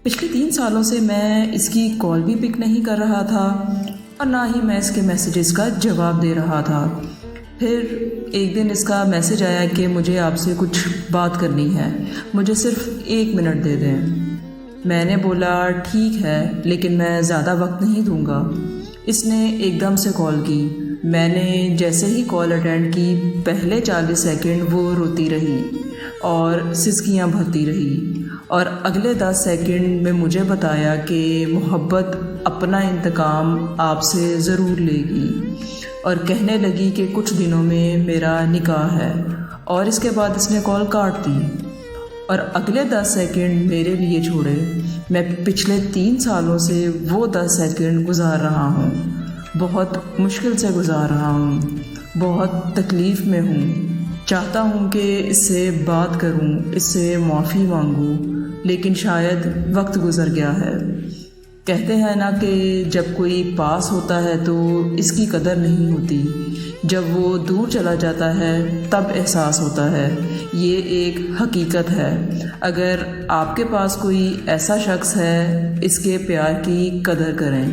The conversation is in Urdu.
پچھلے 3 سالوں سے میں اس کی کال بھی پک نہیں کر رہا تھا اور نہ ہی میں اس کے میسیجز کا جواب دے رہا تھا۔ پھر ایک دن اس کا میسیج آیا کہ مجھے آپ سے کچھ بات کرنی ہے، مجھے صرف 1 منٹ دے دیں۔ میں نے بولا ٹھیک ہے، لیکن میں زیادہ وقت نہیں دوں گا۔ اس نے ایک دم سے کال کی۔ میں نے جیسے ہی کال اٹینڈ کی، پہلے 40 سیکنڈ وہ روتی رہی اور سسکیاں بھرتی رہی، اور اگلے 10 سیکنڈ میں مجھے بتایا کہ محبت اپنا انتقام آپ سے ضرور لے گی، اور کہنے لگی کہ کچھ دنوں میں میرا نکاح ہے، اور اس کے بعد اس نے کال کاٹ دی۔ اور اگلے 10 سیکنڈ میرے لیے چھوڑے۔ میں پچھلے 3 سالوں سے وہ 10 سیکنڈ گزار رہا ہوں، بہت مشکل سے گزار رہا ہوں، بہت تکلیف میں ہوں۔ چاہتا ہوں کہ اس سے بات کروں، اس سے معافی مانگوں، لیکن شاید وقت گزر گیا ہے۔ کہتے ہیں نا کہ جب کوئی پاس ہوتا ہے تو اس کی قدر نہیں ہوتی، جب وہ دور چلا جاتا ہے تب احساس ہوتا ہے۔ یہ ایک حقیقت ہے۔ اگر آپ کے پاس کوئی ایسا شخص ہے، اس کے پیار کی قدر کریں۔